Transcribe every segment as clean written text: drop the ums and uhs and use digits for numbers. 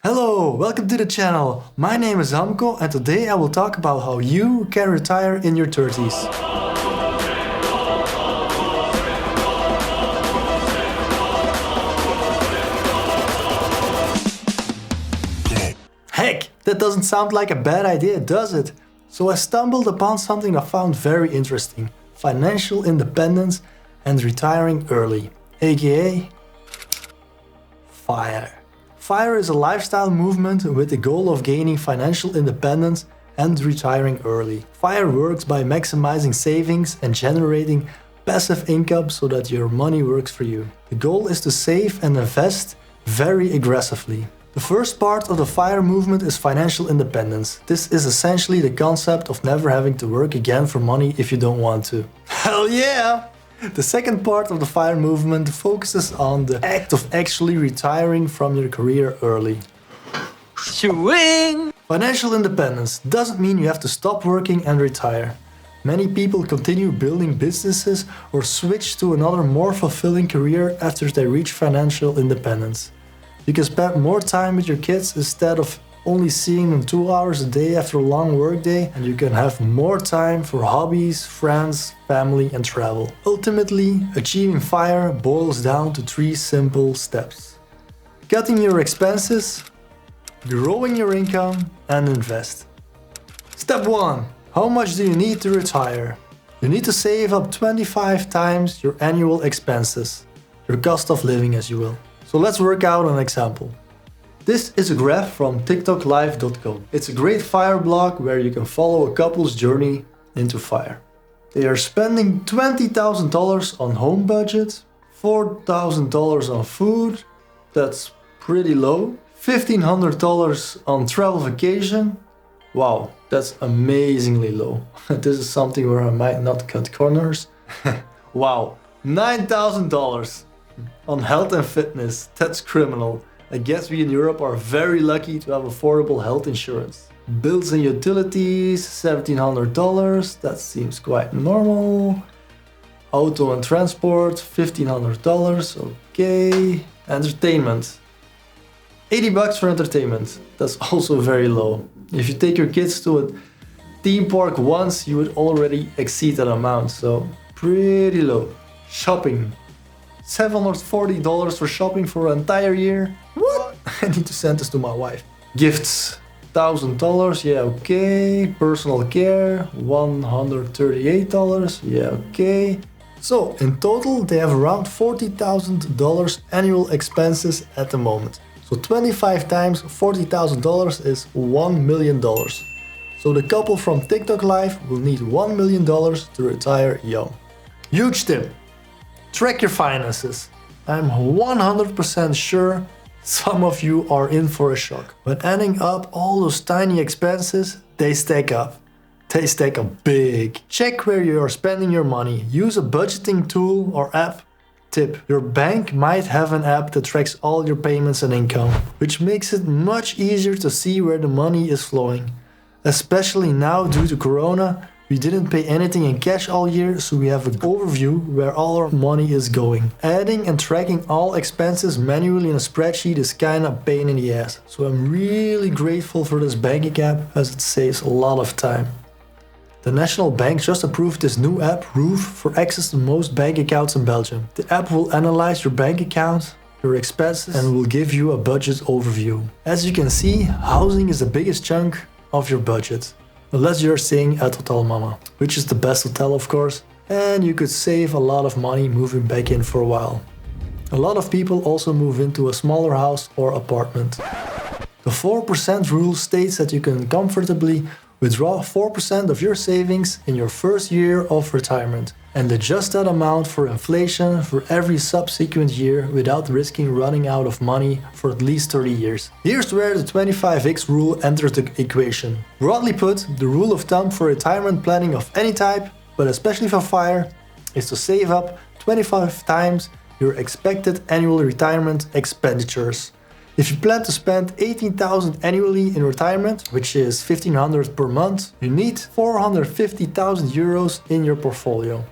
Hello, welcome to the channel. My name is Hamko and today I will talk about how you can retire in your 30s. Heck, that doesn't sound like a bad idea, does it? So I stumbled upon something I found very interesting. Financial independence and retiring early, aka FIRE. FIRE is a lifestyle movement with the goal of gaining financial independence and retiring early. FIRE works by maximizing savings and generating passive income so that your money works for you. The goal is to save and invest very aggressively. The first part of the FIRE movement is financial independence. This is essentially the concept of never having to work again for money if you don't want to. Hell yeah! The second part of the FIRE movement focuses on the act of actually retiring from your career early. Swing! Financial independence doesn't mean you have to stop working and retire. Many people continue building businesses or switch to another more fulfilling career after they reach financial independence. You can spend more time with your kids instead of only seeing them 2 hours a day after a long workday, and you can have more time for hobbies, friends, family and travel. Ultimately, achieving FIRE boils down to 3 simple steps. Cutting your expenses, growing your income and invest. Step 1. How much do you need to retire? You need to save up 25 times your annual expenses, your cost of living as you will. So let's work out an example. This is a graph from TikTokLive.com. It's a great FIRE blog where you can follow a couple's journey into FIRE. They are spending $20,000 on home budget, $4,000 on food, that's pretty low, $1,500 on travel vacation. Wow, that's amazingly low. This is something where I might not cut corners. Wow, $9,000 on health and fitness, that's criminal. I guess we in Europe are very lucky to have affordable health insurance. Bills and utilities, $1,700, that seems quite normal. Auto and transport, $1,500, okay. Entertainment, $80 for entertainment, that's also very low. If you take your kids to a theme park once, you would already exceed that amount, so pretty low. Shopping, $740 for shopping for an entire year. What? I need to send this to my wife. Gifts, $1,000, yeah, okay. Personal care, $138, yeah, okay. So in total they have around $40,000 annual expenses at the moment. So 25 times $40,000 is $1 million. So the couple from TikTok Live will need $1 million to retire young. Huge tip. Track your finances. I'm 100% sure some of you are in for a shock. When adding up all those tiny expenses, they stack up. They stack up big. Check where you are spending your money. Use a budgeting tool or app. Tip: your bank might have an app that tracks all your payments and income, which makes it much easier to see where the money is flowing. Especially now due to Corona, we didn't pay anything in cash all year, so we have an overview where all our money is going. Adding and tracking all expenses manually in a spreadsheet is kinda a pain in the ass, so I'm really grateful for this banking app as it saves a lot of time. The National Bank just approved this new app, Roof, for access to most bank accounts in Belgium. The app will analyze your bank account, your expenses, and will give you a budget overview. As you can see, housing is the biggest chunk of your budget. Unless you're staying at Hotel Mama, which is the best hotel of course, and you could save a lot of money moving back in for a while. A lot of people also move into a smaller house or apartment. The 4% rule states that you can comfortably withdraw 4% of your savings in your first year of retirement and adjust that amount for inflation for every subsequent year without risking running out of money for at least 30 years. Here's where the 25x rule enters the equation. Broadly put, the rule of thumb for retirement planning of any type, but especially for FIRE, is to save up 25 times your expected annual retirement expenditures. If you plan to spend $18,000 annually in retirement, which is $1,500 per month, you need €450,000 in your portfolio.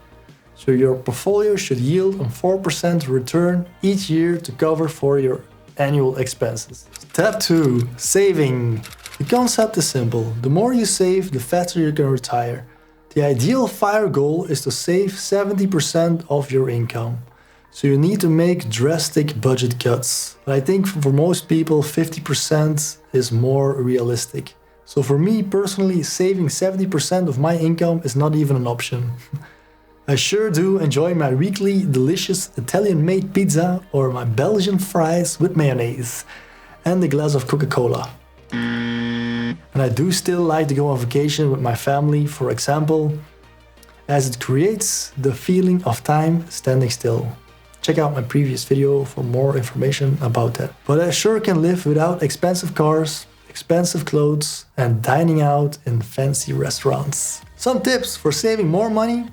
So your portfolio should yield a 4% return each year to cover for your annual expenses. Step 2. Saving. The concept is simple. The more you save, the faster you can retire. The ideal FIRE goal is to save 70% of your income. So you need to make drastic budget cuts. But I think for most people, 50% is more realistic. So for me personally, saving 70% of my income is not even an option. I sure do enjoy my weekly delicious Italian-made pizza or my Belgian fries with mayonnaise and a glass of Coca-Cola. And I do still like to go on vacation with my family, for example, as it creates the feeling of time standing still. Check out my previous video for more information about that. But I sure can live without expensive cars, expensive clothes, and dining out in fancy restaurants. Some tips for saving more money.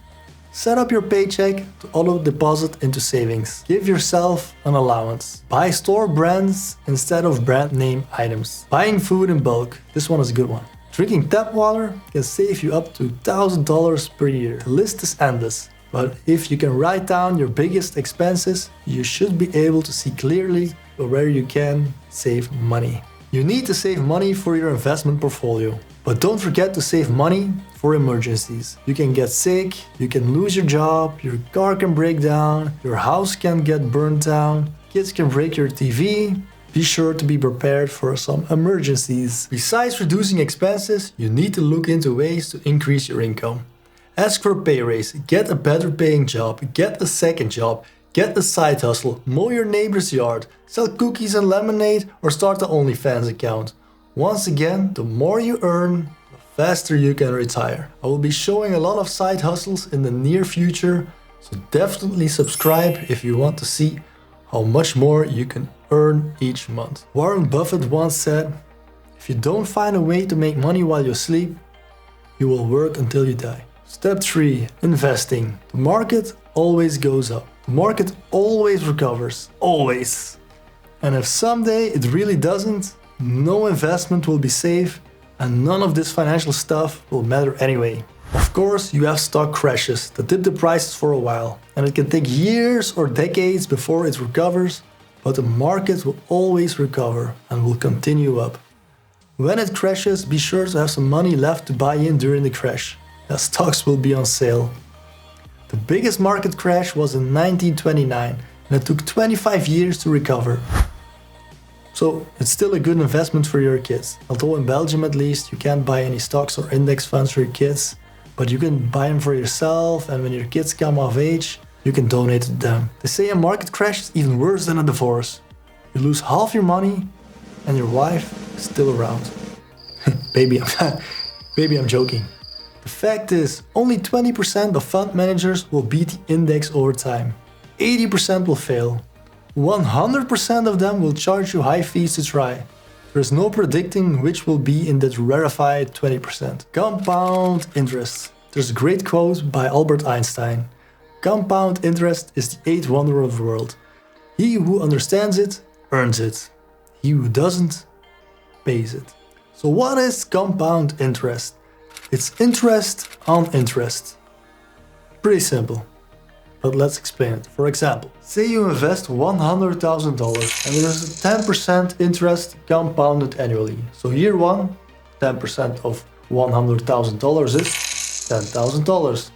Set up your paycheck to auto-deposit into savings. Give yourself an allowance. Buy store brands instead of brand name items. Buying food in bulk. This one is a good one. Drinking tap water can save you up to $1,000 per year. The list is endless. But if you can write down your biggest expenses, you should be able to see clearly where you can save money. You need to save money for your investment portfolio. But don't forget to save money for emergencies. You can get sick, you can lose your job, your car can break down, your house can get burned down, kids can break your TV. Be sure to be prepared for some emergencies. Besides reducing expenses, you need to look into ways to increase your income. Ask for a pay raise, get a better paying job, get a second job, get a side hustle, mow your neighbor's yard, sell cookies and lemonade, or start an OnlyFans account. Once again, the more you earn, the faster you can retire. I will be showing a lot of side hustles in the near future, so definitely subscribe if you want to see how much more you can earn each month. Warren Buffett once said, if you don't find a way to make money while you sleep, you will work until you die. Step 3. Investing. The market always goes up. The market always recovers. Always. And if someday it really doesn't, no investment will be safe and none of this financial stuff will matter anyway. Of course, you have stock crashes that dip the prices for a while, and it can take years or decades before it recovers, but the market will always recover and will continue up. When it crashes, be sure to have some money left to buy in during the crash, as stocks will be on sale. The biggest market crash was in 1929, and it took 25 years to recover. So it's still a good investment for your kids. Although in Belgium at least you can't buy any stocks or index funds for your kids, but you can buy them for yourself, and when your kids come of age, you can donate to them. They say a market crash is even worse than a divorce. You lose half your money and your wife is still around. Baby, I'm joking. The fact is, only 20% of fund managers will beat the index over time. 80% will fail. 100% of them will charge you high fees to try. There is no predicting which will be in that rarefied 20%. Compound interest. There's a great quote by Albert Einstein. Compound interest is the eighth wonder of the world. He who understands it, earns it. He who doesn't, pays it. So what is compound interest? It's interest on interest. Pretty simple. But let's explain it. For example, say you invest $100,000 and there is a 10% interest compounded annually. So year 1, 10% of $100,000 is $10,000.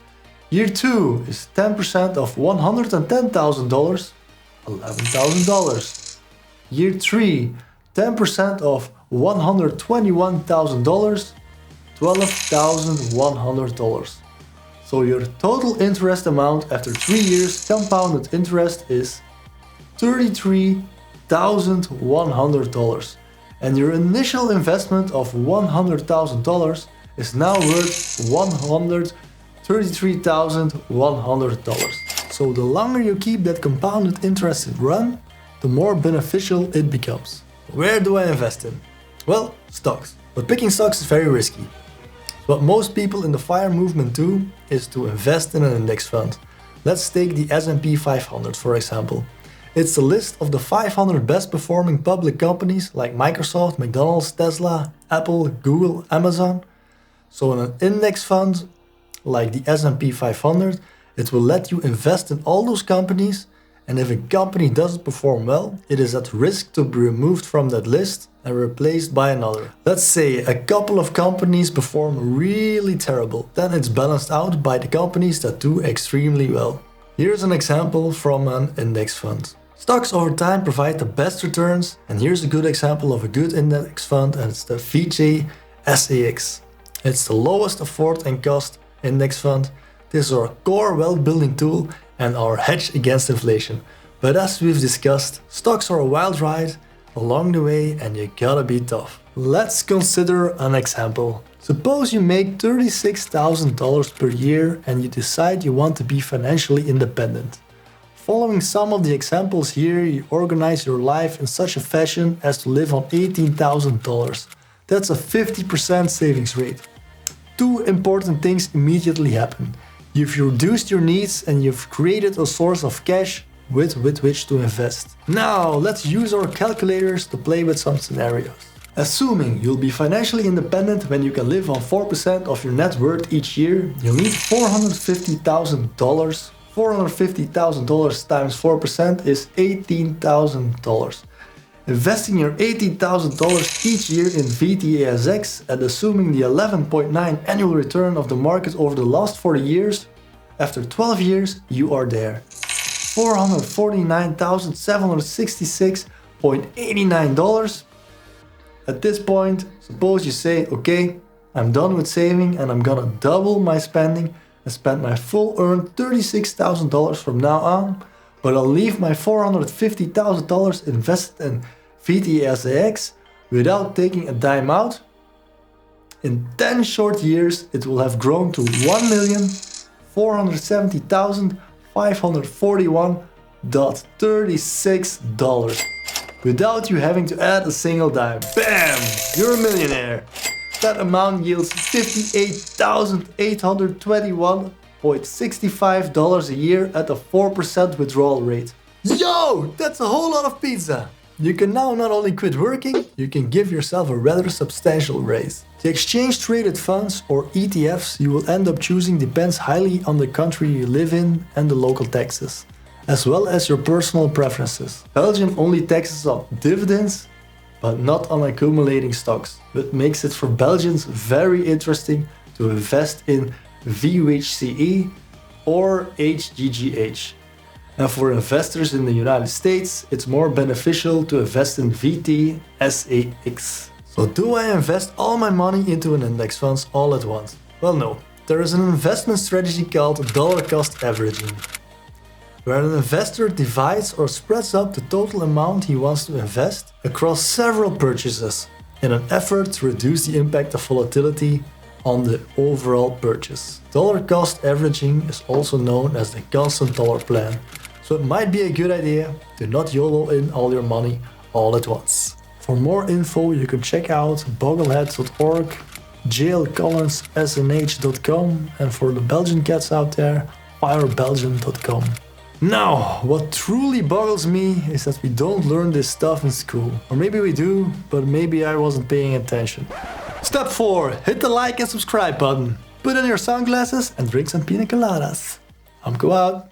Year 2 is 10% of $110,000, $11,000. Year 3, 10% of $121,000, $12,100. So your total interest amount after 3 years compounded interest is $33,100. And your initial investment of $100,000 is now worth $133,100. So the longer you keep that compounded interest run, the more beneficial it becomes. Where do I invest in? Well, stocks. But picking stocks is very risky. What most people in the FIRE movement do is to invest in an index fund. Let's take the S&P 500 for example. It's a list of the 500 best performing public companies like Microsoft, McDonald's, Tesla, Apple, Google, Amazon. So in an index fund like the S&P 500, it will let you invest in all those companies And if a company doesn't perform well, it is at risk to be removed from that list and replaced by another. Let's say a couple of companies perform really terrible, then it's balanced out by the companies that do extremely well. Here's an example from an index fund. Stocks over time provide the best returns, and here's a good example of a good index fund, and it's the VTSAX. It's the lowest afford and cost index fund. This is our core wealth building tool and our hedge against inflation. But as we've discussed, stocks are a wild ride along the way and you gotta be tough. Let's consider an example. Suppose you make $36,000 per year and you decide you want to be financially independent. Following some of the examples here, you organize your life in such a fashion as to live on $18,000. That's a 50% savings rate. Two important things immediately happen. You've reduced your needs and you've created a source of cash with which to invest. Now, let's use our calculators to play with some scenarios. Assuming you'll be financially independent when you can live on 4% of your net worth each year, you'll need $450,000. $450,000 times 4% is $18,000. Investing your $18,000 each year in VTSAX and assuming the 11.9 annual return of the market over the last 40 years, after 12 years you are there. $449,766.89. At this point, suppose you say, okay, I'm done with saving and I'm gonna double my spending and spend my full earned $36,000 from now on, but I'll leave my $450,000 invested in VTSAX without taking a dime out. In 10 short years, it will have grown to $1,470,541.36 without you having to add a single dime. Bam! You're a millionaire. That amount yields $58,821.65 a year at a 4% withdrawal rate. Yo! That's a whole lot of pizza! You can now not only quit working, you can give yourself a rather substantial raise. The exchange traded funds, or ETFs, you will end up choosing depends highly on the country you live in and the local taxes, as well as your personal preferences. Belgium only taxes on dividends, but not on accumulating stocks, which makes it for Belgians very interesting to invest in VWCE or HGGH. And for investors in the United States, it's more beneficial to invest in VTSAX. So do I invest all my money into an index funds all at once? Well, no. There is an investment strategy called dollar cost averaging, where an investor divides or spreads up the total amount he wants to invest across several purchases in an effort to reduce the impact of volatility on the overall purchase. Dollar cost averaging is also known as the constant dollar plan, so it might be a good idea to not YOLO in all your money all at once. For more info you can check out bogglehead.org, jailcollinssnh.com, and for the Belgian cats out there, firebelgium.com. Now, what truly boggles me is that we don't learn this stuff in school. Or maybe we do, but maybe I wasn't paying attention. Step 4. Hit the like and subscribe button. Put on your sunglasses and drink some pina coladas. I'm go out.